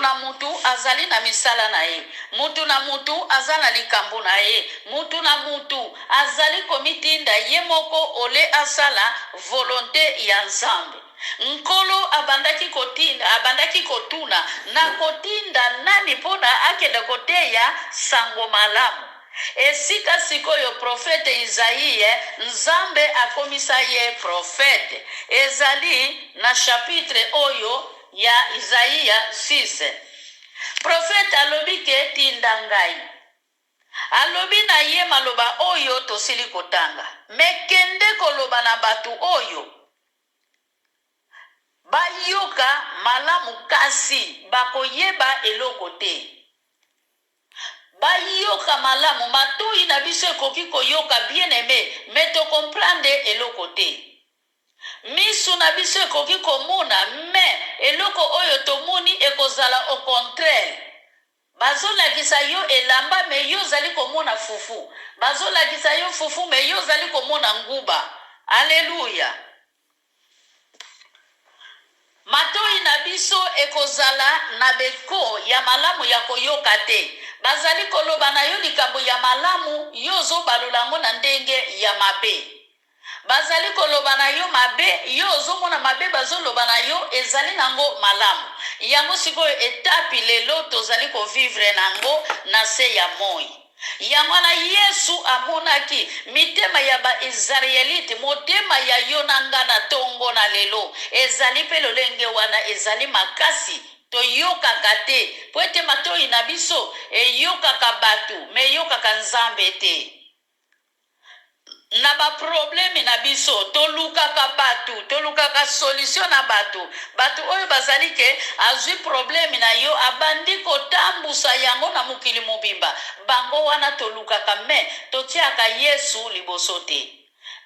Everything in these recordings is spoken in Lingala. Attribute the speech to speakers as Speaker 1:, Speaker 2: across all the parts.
Speaker 1: na mutu azali na misala na ye, mutu na mutu azali na likambo na ye, mutu na mutu azali komitinda ye moko ole asala volonté ya Nzambe. Nkolo abandaki kotuna na kotinda nani pona akende koteya sango malamu. Esika sikoyo profete Isaïe, Nzambe akomisa ye profete. Ezali na chapitre oyo ya Isaïe 6. Profete alobi ke tinda ngai. Alobi na ye maloba oyo tosili kotanga. Mekende koloba na batu oyo bayoka malamu kasi bakoyeba eloko te. Bayoka malamu matoi na biso ekoki koyoka bien aimé, mais to comprendre eloko te. Misu na biso ekoki komona, mais eloko oyo tomoni ekozala au contraire. Bazolakisa yo elamba me yo zali komona fufu. Bazolakisa yo fufu me yo zali komona nguba. Alléluia. Matoi na biso ekozala na beko ya malamu ya koyoka te. Bazali koloba na yo likambo ya malamu yo zo balulango na ndenge ya mabe. Bazali koloba na yo mabe yo zo mona mabe bazoloba na yo ezali nango malamu. Yango sikoyo etapi lelo tozali ko vivre nango na se ya moi. Yango na Yesu amonaki mitema ya ba Israelite, motema ya yonanga na tongo na lelo ezali pe lolenge wana ezali makasi toyokaka te. Po ete matoi na biso eyokaka batu me eyokaka Nzambe te. Na ba problème na biso tolukaka batu, tolukaka solution na batu. Batu oyo bazali ke azwi problème na yo abandi kotambusa yango na mukili mobimba. Bango wana tolukaka me totiaka Yesu liboso te.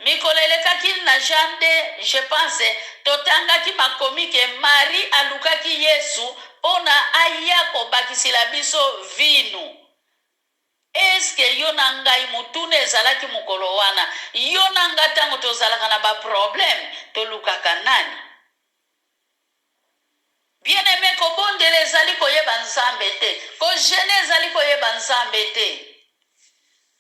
Speaker 1: Mikolo elekaki na jande, je pense totangaki makomi ke Marie alukaki Yesu pona aya kobakisila biso vinu. Eske yo na ngai mutune ezalaki mukolo wana yo na nga tango tozalaka na ba problème tolukaka nani? Bien aimé, ko bondele ezali koyeba Nzambe te, ko jene ezali koyeba Nzambe te.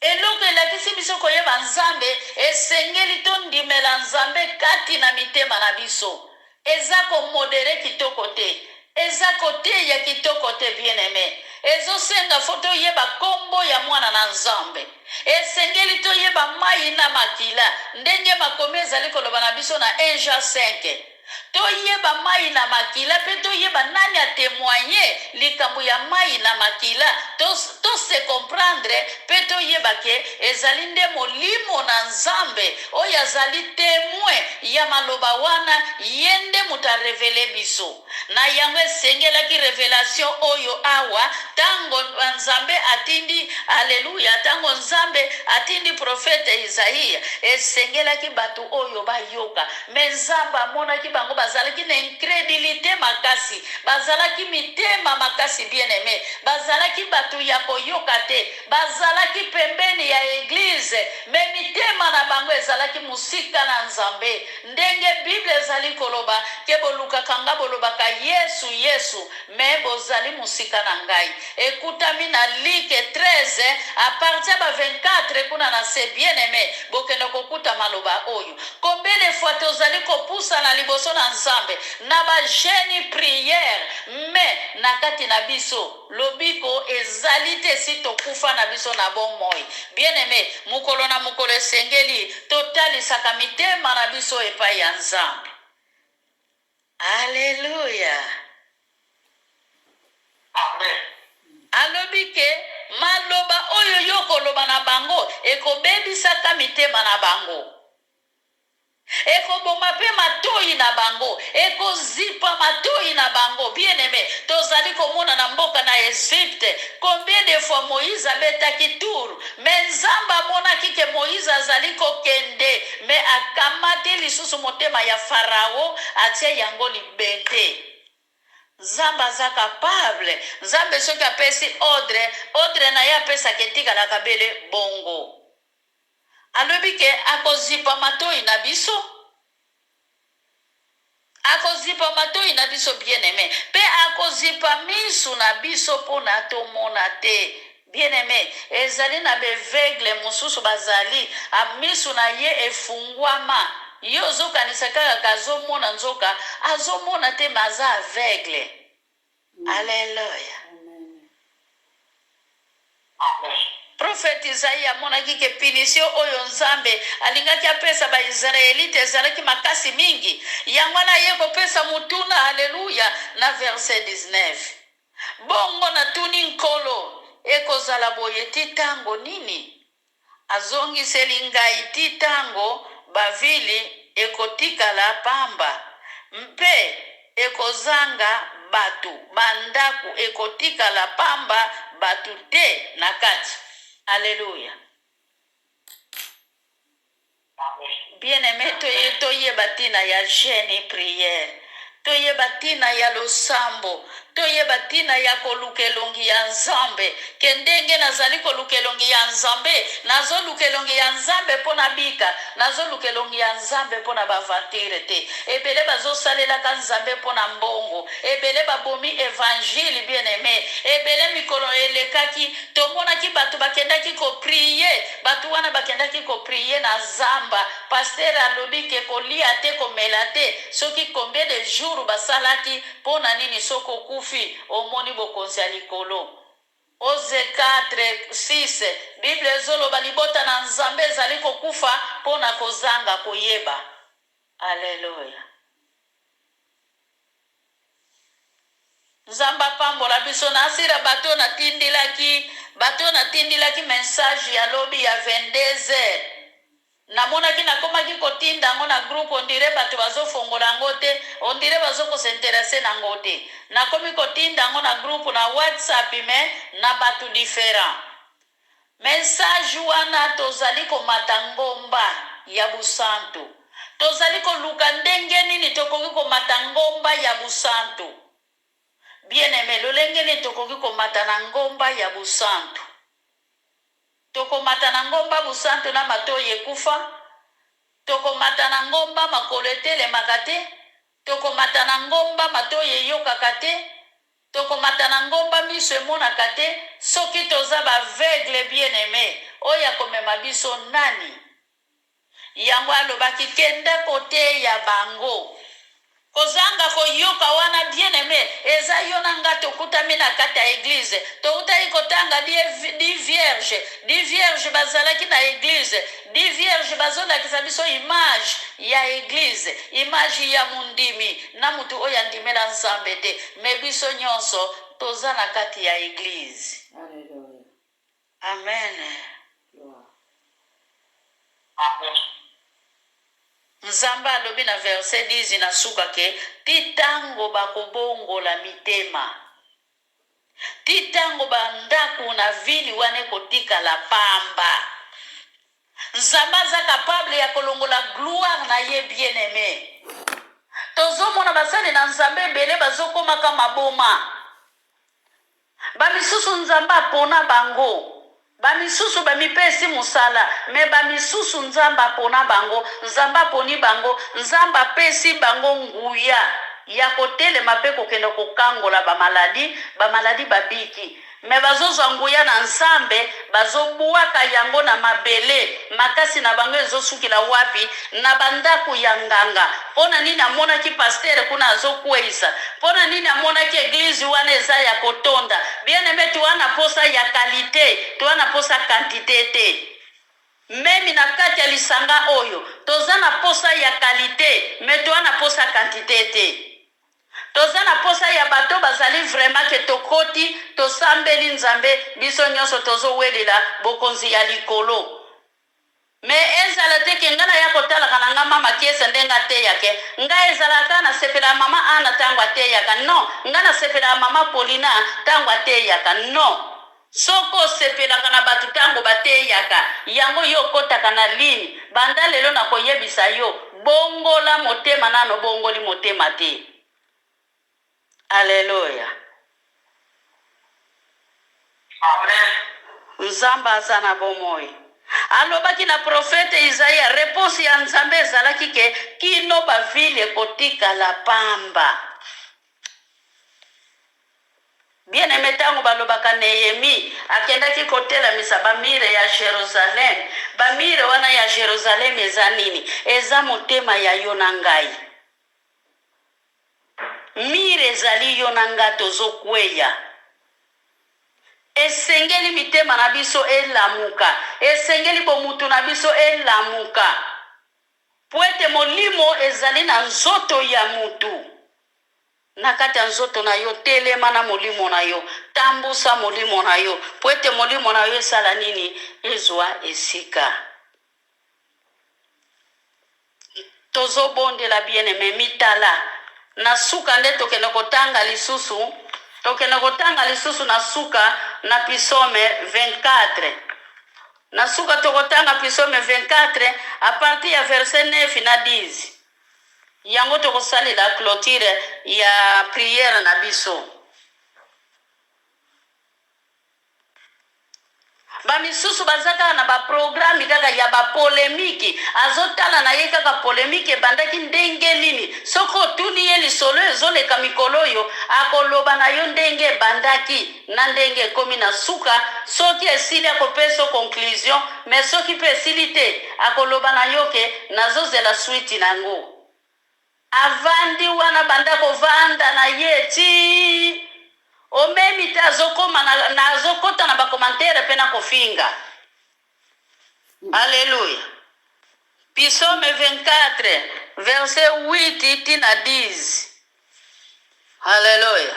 Speaker 1: Eloko elakisi biso koyeba Nzambe esengeli tondimela Nzambe kati na mitema na biso. Eza ko modere kitoko te, eza kote ya kitoko te bien aimé. Ezo senga foto yeba kombo ya mwana na Nzambe. Esengeli to yeba mai na makila. Ndenge makomi ezali koloba na biso na 1 Jean 5. To yeba mai na makila pe to yeba nani a témoigner likambo ya mai na makila. To se comprendre pe to yeba ke ezali nde molimo na Nzambe oyo azali témoin ya maloba wana yende muta revele biso. Na yango esengelaki revelation oyo awa tango Nzambe atindi, alleluya, tango Nzambe atindi profete Isaïe esengelaki batu oyo bayoka. Me Nzambe amonaki bango bazalaki na incrédulité makasi, bazalaki mitema makasi bien aimé, bazalaki batu ya koyoka te, bazalaki pembeni ya église me mitema na bango ezalaki musika na Nzambe. Ndenge Bible ezali koloba ke bolukaka nga bolobaka Yesu Yesu me bozali musika na ngai. Ekutami na Luke 13 à partir ba 24 kuna na se bien aimé bokende kokuta maloba oyo. Combien de fois tozali kopusa na liboso na Nzambe na ba jeune prière me na kati na biso lobiko ezali te si tokufa na biso na bomoi. Bien aimé, mukolo na mukolo esengeli totalisaka mitema na biso epai ya Nzambe. Alléluia.
Speaker 2: Amen.
Speaker 1: Alobike maloba oyo yokoloba na bango ekobebisaka mitema na bango. Ekoboma pe matoi na bango, ekozipa matoi na bango. Bien aimé, tozali komona na mboka na Egypte combien de fois Moïse abetaki tour, mais Nzambe amonaki ke Moïse azali kokende me akamati lisusu motema ya Farao atie yango libende. Nzambe aza capable. Nzambe soki apesi ordre na ye apesaka etikala bele bongo. Alobi ke akozipa matoi na biso. Akozipa matoi na biso bien aimé. Pe akozipa misu na biso pona tomona te. Bien-aimé, ezali na bevegle mususu bazali amisu na ye efungwama. Yo zokanisa kaka kazomona nzoka azomona te maza aveugle. Alléluia. Prophète Isaïe amonaki ke pinisio oyo nzambe alingaki apesa ba Israelite ezalaki makasi mingi. Yango na ye kopesa mutuna. Haleluya. Na verset 19. Bongo na tuni nkolo ekozala boye ti tango nini? Azongiseli ngai ti tango bavili ekotikala pamba. Mpe ekozanga batu bandaku ekotikala pamba batu te na kati. Alléluia. Bien-aimé, toye batina ya jeûne prière. Toye batina ya losambo. Toye batina ya kolukelongi ya nzambe. Kendenge nazali kolukelongi ya nzambe. Nazo lukelongi ya nzambe pona bika. Nazo lukelongi ya nzambe pona bavantire te. Ebele bazo salela ka nzambe pona mbongo. Ebele babomi évangile bien-aimé. Ebele mikolo elekaki. Tomona ki batu bakendaki ko prier. Batu wana bakendaki ko prier na zamba. Pasteur alobi ke kolia te komela te. Soki combien de jours basalaki pona nini soko kufi omoni bokonzi ya likolo. Oze 4:6 Bible ezoloba libota na nzambe ezali kokufa pona kozanga koyeba. Alléluia. Nzamba pambola biso na asira bato na tindilaki message ya lobi ya 22h. Namonaki nakomaki kotinda ngo na groupe ondire bato bazofongola ngo te, ondire bazokosinteresse na ngo te. Nakomi kotinda ngo na groupe na WhatsApp na bato différent. Message wana tozali komata ngomba ya busantu. Tozali koluka ndenge nini tokoki komata ngomba ya busantu. Bien-aimé, lolenge nini tokoki komata na ngomba ya busantu. Tokomata na ngomba busantu na mato yekufa. Tokomata na ngomba makoletele makate. Tokomata na ngomba mato yeyokaka te. Tokomata na ngomba miso emonaka te. Soki toza baveugle bien-aimé oya komema biso nani. Yango alobaki kenda kote ya bango. Kozanga koyoka wana bien-aimé eza yona nga tokutami na kati ya église toutai kotanga di vierge bazalaki na église di vierge bazolakisa biso image ya église image ya mundimi na mutu oyo andimela nzambe te me biso nyonso toza na kati ya église.
Speaker 2: Alléluia.
Speaker 1: Amen.
Speaker 2: Amen.
Speaker 1: Nzamba alobi na verset 10 na suka ke titango bakobongola mitema. Titango bandaku na vili wane kotikala pamba. Nzamba za capable ya kolongola gloire na ye bien-aimé. Tozomona basali na nzambe bele bazokoma kama boma. Bamisusu nzamba pona bango. Bamisusu bamipesi musala me bamisusu nzamba pona bango nzamba poni bango nzamba pesi bango nguya ya kotelema pe kokenda kokangola bamaladi babiki me bazozwa nguya na nzambe bazobuwaka yango na mabele makasi na bango ezosukila wapi na bandaku ya nganga. Pona nini amonaki pasteur kuna azokweisa, pona nini amonaki eglise wana eza ya kotonda. Bien-aimé, tuwana posa ya kalite, tuwana posa quantité te. Memi na kati ya lisanga oyo toza na posa ya kalite me tuwana posa quantité te. Toza na posa ya bato bazali vraiment ke tokoti tosambeli nzambe biso nyonso tozowelela bokonzi ya likolo. Me ezala te ke ngana ya kotalaka na nga mama kiesa ndenga te yake. Nga ezala na sepela mama Ana tango te yaka. No, ngana sepela mama Paulina tango te yaka. No. Soko sepelaka na batu tango bate yaka. Yango yo kotaka na lini. Banda lelo na koyebisa yo. Bongola motema nano bongoli motema te. Alléluia.
Speaker 2: Amen.
Speaker 1: Nzamba azana bomoi. Alobaki na profete Isaïa réponse ya nzambe ezalaki ke kino bavile kotika la pamba. bien aimé tango balobaka Nehemi akendaki kotelamisa bamire ya Jerusalem. Bamire wana ya Jerusalem eza nini? Eza motema ya yo na ngai. Mire ezali yo na nga tozokweya. Esengeli mitema na biso elamuka. Esengeli bomutu na biso elamuka. Poete molimo ezali na nzoto ya mutu. Nakati nzoto na yo telema na molimo na yo. Tambusa molimo na yo. Poete molimo na yo esala nini? Ezwa esika. Tozo bonde la bien-aimé mitala. Na suka nde tokende kotanga lisusu. Tokende kotanga lisusu na suka na Psaume 24. Na suka tokotanga Psaume 24 a partir ya verset 9 na 10. Yango tokosali la clôture ya prière na biso. Bamisusu bazaka na ba programme kaka ya ba polémique azotala na ye kaka polémique bandaki ndenge nini soko tuni ye lisolo ezoleka mikolo yo akoloba na yo ndenge bandaki na ndenge komi na suka soki esili akopeso conclusion mais soki pe esili te akoloba na yo ke nazozela suite nango avandi wana bandako vanda na ye ti omemi te azokoma na azokota na bakomantere pe na kofinga. Alléluia. Psaume 24 verset 8 tina 10. Alléluia.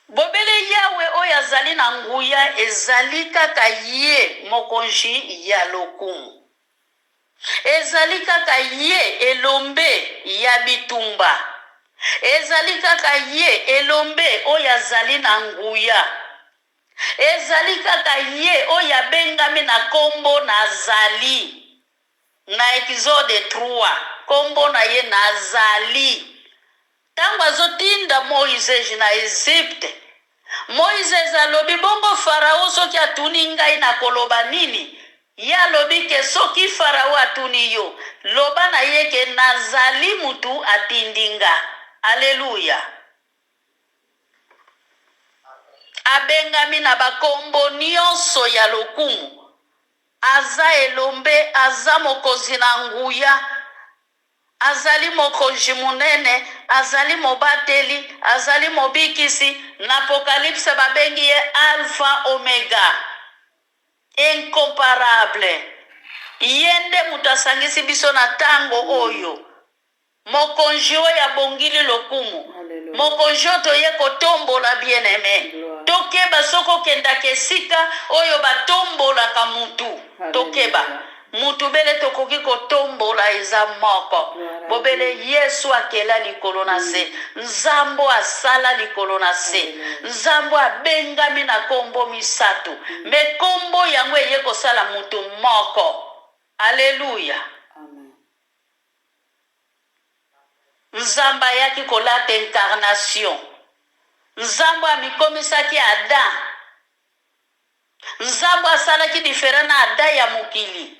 Speaker 1: Bobele yawe oyo azali na nguya ezali kaka ye mokonzi ya lokumu. Ezali kaka ye elombe ya bitumba. Ezali kaka ye elombe oyo azali na nguya. Ezali kaka ye oyo abengami na kombo nazali. Na Exode 3 kombo na ye nazali. Tango azotinda Moïse na Egypte. Moïse alobi bongo Farao soki atuni ngai na koloba nini? Ya lobi ke soki Farao atuni yo, loba na ye ke nazali mutu atindinga. Alléluia. Abengami na bakombo nyonso ya lokumu. Aza elombe, aza mokozi na nguya. Azali mokonzi munene, azali mobateli, azali mobikisi. Na Apocalypse babengi ye Alpha Omega. Incomparable. Yende mutasangisi biso na tango oyo. Mokonzi oyo abongili lokumu. Mokonzi oyo toye kotombola bien-aimé. Tokeba soko kenda kesika oyo batombolaka mutu. Tokeba. Mutu bele tokoki kotombola eza moko. Bobele Yesu akela likolo na se. Nzambo asala likolo na se. Nzambo abengami na kombo misato. Me kombo yango eye kosala mutu moko. Alléluia. Nzamba yaki kolata incarnation. Nzambo amikomisaki Adam. Nzambo asalaki diferent na Adam ya mokili.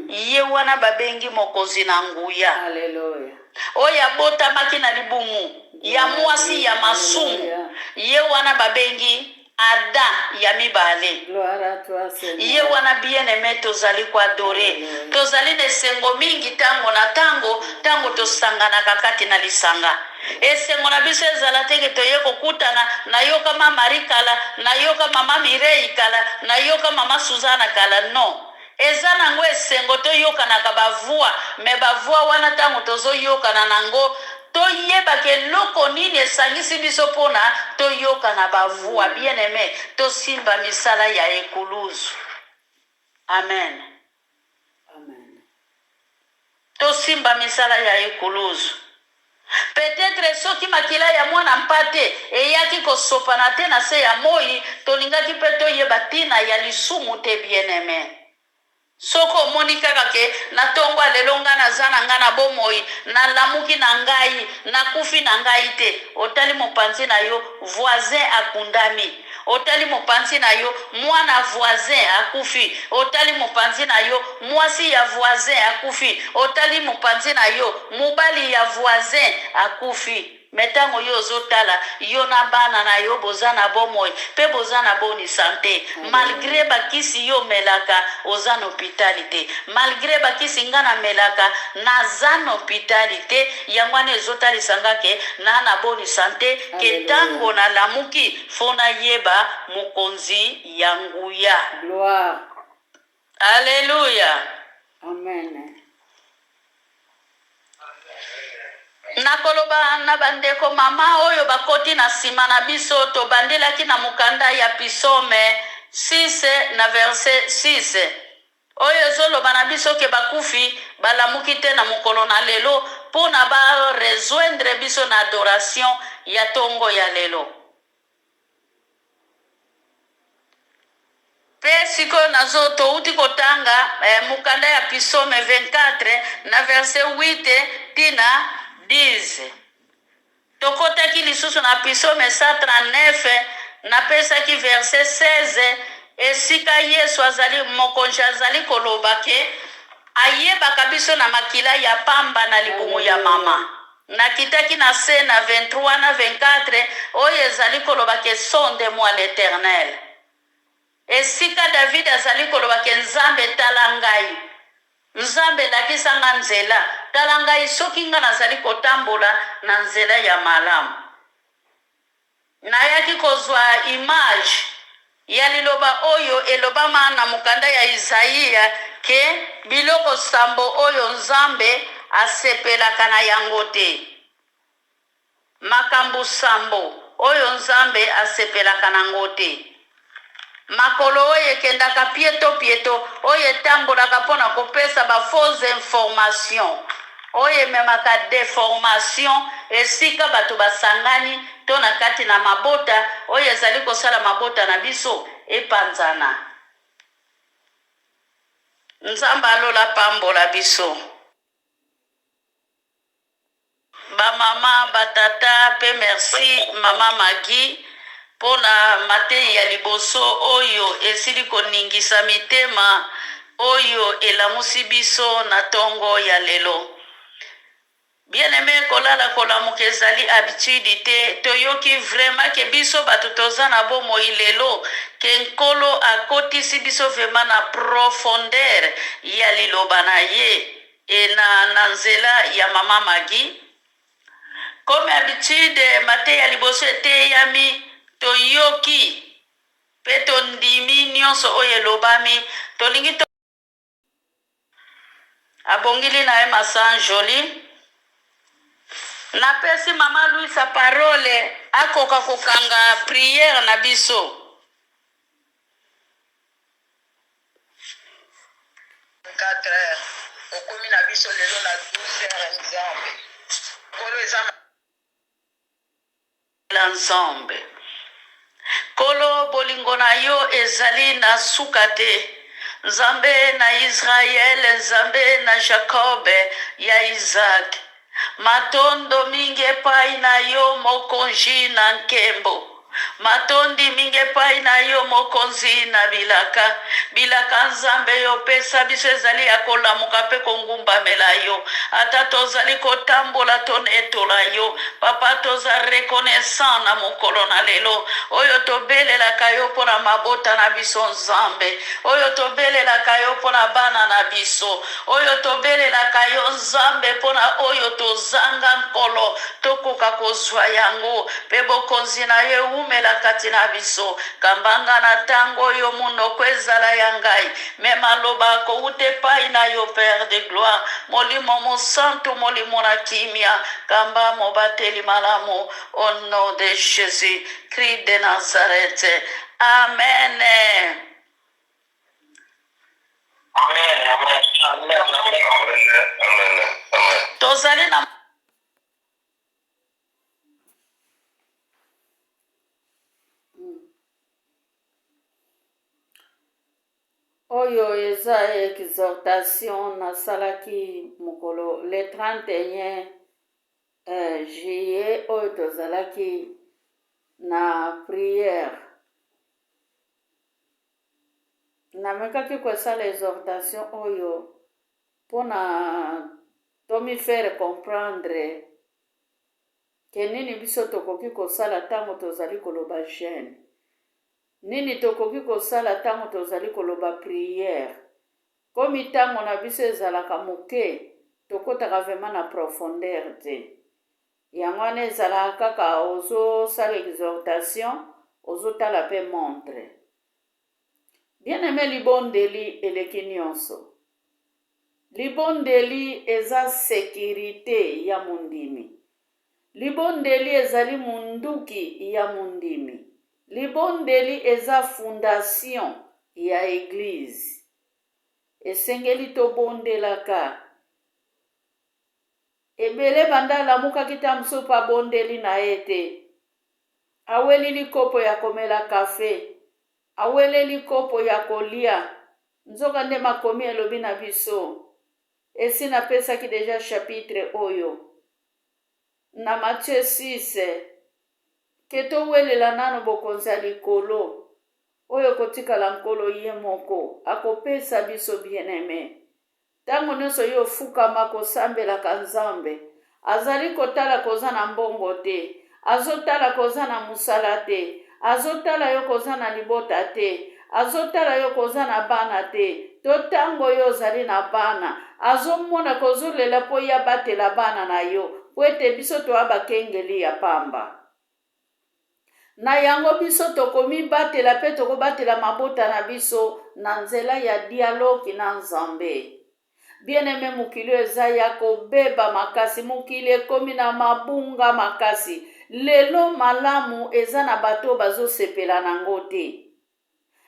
Speaker 1: Ye wana babengi mokonzi na nguya.
Speaker 3: Hallelujah.
Speaker 1: Oya botamaki na libumu. Ya mwasi ya masumu. Ye wana babengi Adam ya mibale.
Speaker 3: Gloire à toi, Seigneur.
Speaker 1: Ye wana bien-aimé tozali kwa adore. Tozali na sengo mingi tango na tango tosangana kakati na lisanga. Esengo na biso ezala teke toye kokutana na yoka mama Marikala, na yoka mama Mirei kala, na yoka mama Suzana kala no. Eza nango esengo toyoka na kabavua, me bavua wana tango tozo yoka na nango toyeba ke loko nini esangisi biso pona toyoka na bavua bien-aimé tosimba misala ya ekuluzu. Amen.
Speaker 3: Amen.
Speaker 1: Tosimba misala ya ekuluzu. Peut-être soki makila ya mwana mpate eyaki kosopana te na se ya moi tolingaki pe toyeba tina ya lisumu te bien-aimé. Soko moni kaka ke na tongwa lelo nga naza na nga na bomoi na lamuki na ngai na kufi na ngai te otali mopanzi na yo voisin akundami otali mopanzi na yo mwana voisin akufi otali mopanzi na yo mwasi ya voisin akufi otali mopanzi na yo mubali ya voisin akufi me ntango yo ozotala yo na bana na yo boza na bomoi mpe boza na boni sante malgré bakisi yo melaka oza na hôpitali te malgré bakisi nga na melaka naza na hôpitali te yango wana ezotalisa nga ke na boni sante ke ntango nalamuki fo nayeba mokonzi ya nguya.
Speaker 3: Gloire.
Speaker 1: Alléluia.
Speaker 3: Amen.
Speaker 1: nakoloba na bandeko mama oyo bakoti na nsima na biso tobandelaki na mokanda ya Psaume 6 na verset 6 oyo ezoloba na biso ke bakufi balamuki te na mokolo na lelo mpo na barejoindre biso na adoration ya ntongo ya lelo. Mpe sikoyo nazo touti kotanga mokanda ya Psaume 24 na verset 8 tina 10. Tokotaki lisusu na Psaume 139 napesaki verset 16 esika Yesu azali mokonzi azali koloba ke ayebaka biso na makila ya pamba na libumu ya mama. Nakitaki na se na 23 na 24 oyo ezali koloba ke sonde-moi l'Éternel. Esika David azali koloba ke Nzambe tala ngai. Nzambe lakisa nga nzela tala ngai soki nga nazali kotambola na nzela ya malamu. Nayaki kozwa image ya liloba oyo elobama na mokanda ya Isaia ke biloko sambo oyo Nzambe asepelaka na yango te. Makambo sambo oyo Nzambe asepelaka na yango te. Makolo oyo ekendaka pieto oyo etambolaka mpona kopesa fausse information oyo ememaka déformation esika bato basangani to na kati na mabota oyo ezali kosala mabota na biso epanzana. Nzambe alola pambola biso. Bamama batata pe merci mama Magi pona mateyi ya liboso oyo esili koningisa mitema oyo elamusi biso na ntongo ya lelo. Bien-aimé kolala kolamuka ezali habitude te toyoki vraiment ke biso bato toza na bomoi lelo ke nkolo akotisi biso vraiment na profondeur ya liloba na ye na nzela ya mama Magi. Comme habitude mateyi ya liboso eteyami toyoki pe tondimi nyonso oyo elobami tolingi abongili na ye Massa Joli. Napesi mama Louisa parole akoka kokanga prière na biso.
Speaker 2: 4 heures okomi na biso lelo na 12 heures Nzambe kolo eza
Speaker 1: Nzambe kolo bolingo na yo ezali na suka te. Nzambe na Israel, Nzambe na Jacob ya Isaac. Matondo mingi epai na yo mokonzi na nkembo. Matondi mingi epai na yo mokonzi na bilaka. Bilaka Nzambe yo pesa biso ezali ya kolamuka pe kongumbamela yo. Ata tozali kotambola tonetola yo. Papa toza reconnaissant na mokolo na lelo. Oyo tobelelaka yo pona mabota na biso Nzambe. Oyo tobelelaka yo pona bana na biso. Oyo tobelelaka yo Nzambe pona oyo tozanga nkolo. Tokoka kozwa yango. Pe bokonzi na ye umela kati na biso. Kambanga na tango yo munoko ezala ya ngai. Me maloba koute pai na yo Père de gloire. Molimo mosantu molimo na kimia. Kamba mobateli malamu. Au nom de Jésus Christ de Nazareth. Amen.
Speaker 2: Amen. Amen. Amen. Amen. Amen.
Speaker 1: Tozali na
Speaker 3: Oyo eza exhortation nasalaki mokolo le 31 juillet oyo tozalaki na prière. Namekaki kosala exhortation oyo mpona tomi faire comprendre ke nini biso tokoki kosala ntango tozali koloba jeûne, nini tokoki kosala ntango tozali koloba priere. Komi ntango na biso ezalaka moke, tokotaka vraiment na profondeur te. Yango wana ezalaka kaka ozosala exhortation, ozotala mpe montre. Bien-aimé, libondeli eleki nyonso. Libondeli eza sécurité ya mondimi. Libondeli ezali munduki ya mondimi. Libondeli eza fondation ya église. Esengeli tobondelaka. Ebele banda alamukaki ta mosusu mpo abondeli na ye te. Aweli likopo ya komela kafe, aweleli kopo ya kolia. Nzoka nde makomi elobi na biso. Esi napesaki deja chapitre oyo na Matthieu 6, ke towelela nano bokonzi ya likolo oyo kotikala nkolo ye moko akopesa biso bien-aimé. Ntango nyonso yo ofukama kosambelaka Nzambe, azali kotala koza na mbongo te, azotala koza na musala te, azotala yo koza na libota te, azotala yo koza na bana te. To ntango yo ozali na bana, azomona kozolela mpo ya batela bana na yo, po ete biso toya bakengeli ya pamba. Na yango biso tokomibatela mpe tokobatela mabota na biso na nzela ya dialogue na Nzambe. Bien-aimé, mokili eza ya kobeba makasi, mokili ekomi na mabunga makasi. Lelo malamu eza na bato bazosepela nango te.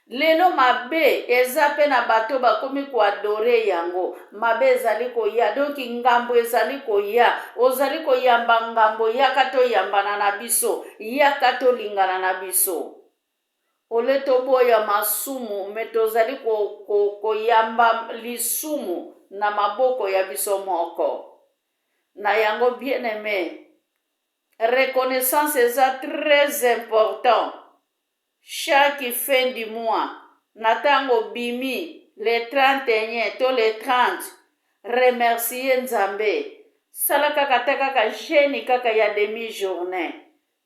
Speaker 3: Lelo mabe eza pe na bato bakomi koadore yango. Mabe ezali koya, donki ngambo ezali koya. Ozali koyamba ngambo, yaka toyambana na biso, yaka tolingana na biso. Ole toboya masumu, me tozali koyamba lisumu na maboko ya biso moko. Na yango bien-aimé, reconnaissance eza très important. Chaque fin du mois, na tango bimi, le 31 to le 30, remercier Nzambe. Sala kaka te kaka jeûne kaka ya demi-journée.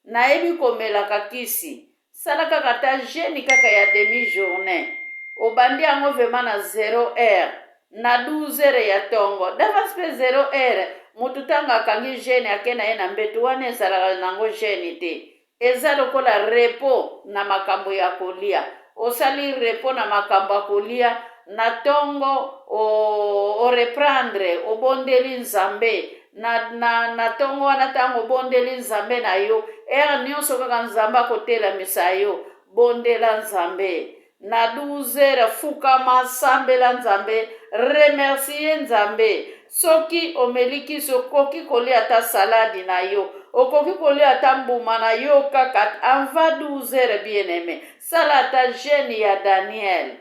Speaker 3: Nayebi komelaka kisi. Sala kaka ta jeûne kaka ya demi-journée. Obandi yango vema na 0 heure. Na 12 heure ya tongo. Davas pe 0 heure. Mutu tanga akangi jeûne akena ye na mbetu wana ezalaka nango jeûne te. Eza lokola repo na makambo ya kolia. Osali repo na makambo ya kolia. Na tongo o reprendre. Obondeli Nzambe. Na tongo wana tango bondeli Nzambe na yo. Nyonso kaka Nzambe akotela misa yo. Bondela Nzambe. Na 12 heures fukama sambela Nzambe. Remercier Nzambe. Soki omeliki sokoki kolia ta saladi na yo. Okoki kolia ta mbuma na yo kaka. Anva 12 heures bien-aimé. Sala ta jeûne ya Daniel.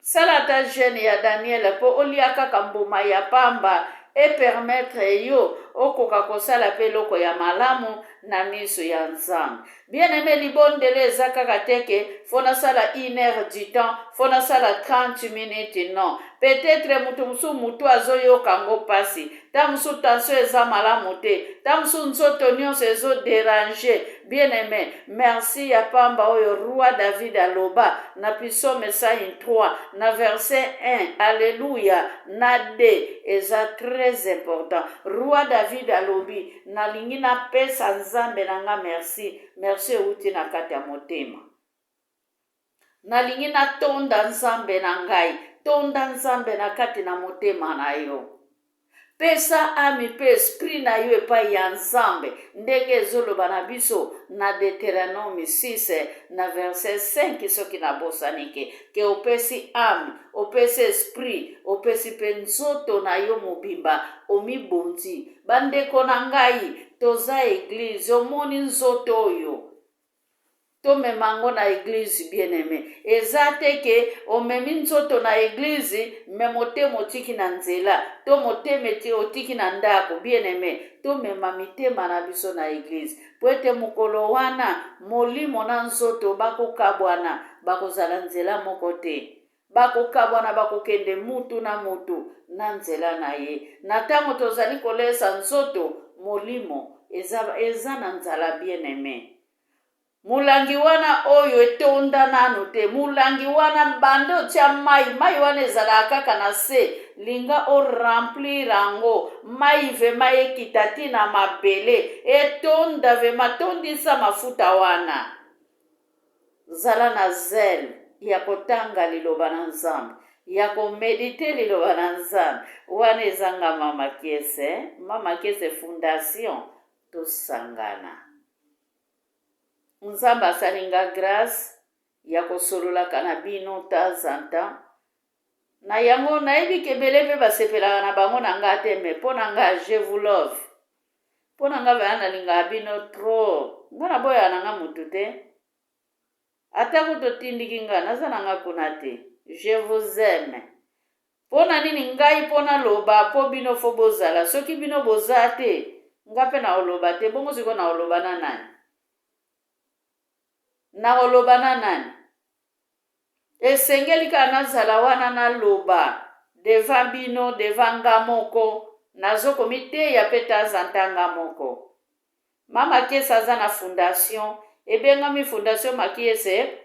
Speaker 3: Sala ta jeûne ya Daniel po olia kaka mbuma ya pamba. E permettre yo okoka kosala pe loko ya malamu na miso ya Nzambe. Bien-aimé, libondele eza kaka teke fona sala 1 heure du temps, fona sala 30 minutes non. Peut-être mutu azoyoka ngo pasi. Ta musu tension eza malamu te. Ta musu nzoto nyonso ezo déranger. Bien-aimé, merci ya pamba oyo roi David aloba na Psaume 103 na verset 1. Alléluia. Na D eza très important. Roi David alobi nalingi na pesa Nzambe nanga merci. Merci euti na kati ya motema. Nalingi na tonda Nzambe na ngai. Tonda Nzambe na kati na motema na yo. Pesa ami pe esprit na yo epai ya Nzambe. Ndenge ezoloba na biso na Deutéronome 6 na verset 5 soki na bosanike. Ke opesi ami, opesi esprit, opesi pe nzoto na yo mobimba, omibonzi. Bandeko na ngai, toza eglise, omoni nzoto oyo. Tomemango na église bien-aimé. Eza te ke omemi nzoto na église me motema otiki na nzela. To motema otiki na ndako bien-aimé. Tomema mitema na biso na église. Po ete mokolo wana molimo na nzoto bakokabwana bakozala nzela moko te. Bakokabwana bakokende mutu na mutu na nzela na ye. Na tango tozali kolesa nzoto molimo eza na nzala bien aimé. Mulangi wana oyo etonda nano te. Mulangi wana bando tia mai wana ezala kaka na se. Linga o remplir ango. Mai vema ekita tina mabele. Etonda vema tondisa mafuta wana. Zala na zel. Ya kotanga liloba na Nzambe. Ya komedite liloba na Nzambe. Wana ezanga Mama Kiese. Mama Kiese Fondation. Tosangana. Nzambe asalinga grâce ya kosololaka na bino temps en temps. Na yango nayebi kebele mpe basepelaka na bango na nga te, me mpo na nga je vous love. Mpo na nga baya nalingaka bino trop. Nga na boya na nga mutu te. Atako totindiki nga naza na nga kuna te. Je vous aime. Mpo na nini ngai mpo na loba mpo bino fo bozala. Soki bino boza te, nga mpe na oloba te. Bongo siko na oloba na nani? Na oloba na nani? Esengeli ka nazala wana na loba devant bino, devant nga moko. Nazo komite ya peta zantanga moko. Mama Kiese aza na fondation. Ebengami Fondation Makiese.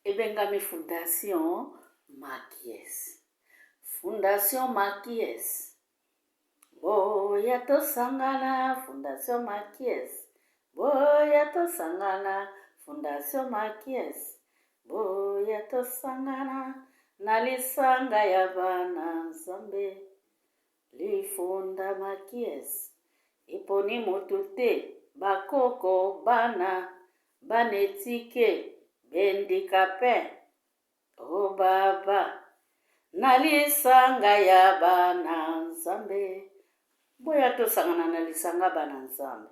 Speaker 3: Ebengami Fondation Makiese. Fondation Makiese. Boya tosangana Fondation Makiese. Boya tosangana Fondation Makiese. Boya tosangana na lisanga ya bana Nzambe. Lifunda Makiese. Iponi mutu te. Bakoko bana. Banetike. Bendikape. O baba. Na lisanga ya bana Nzambe. Boya tosangana na lisanga bana Nzambe.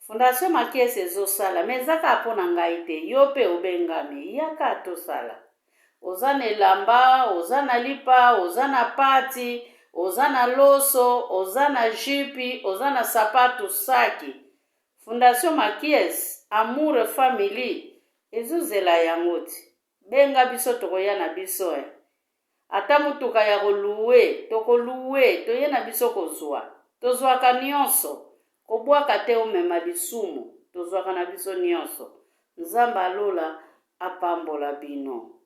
Speaker 3: Fondation Makiese ezosala. Mezaka apona ngai te. Yo pe obengami. Yaka tosala. Oza na elamba. Oza na lipa. Oza na pati. Oza na loso. Oza na jipi. Oza na sapatu saki. Fondation Makiese. Amour family. Ezozela yango ti. Benga biso tokoya na biso Ata mutuka ya koluwe, tokoluwe, toye na biso kozwa. Tozwaka nyonso. Kobwaka te omema lisumu. Tozwaka na biso nyonso. Nzambe alola apambola bino.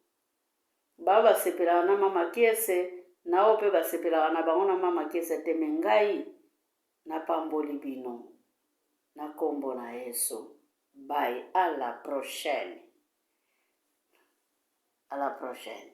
Speaker 3: Baba basepelaka na Mama Kiese, na ope basepelaka na bango na Mama Kiese te, me ngai napamboli bino. Na kombo na Yesu. Bye, à la prochaine. À la prochaine.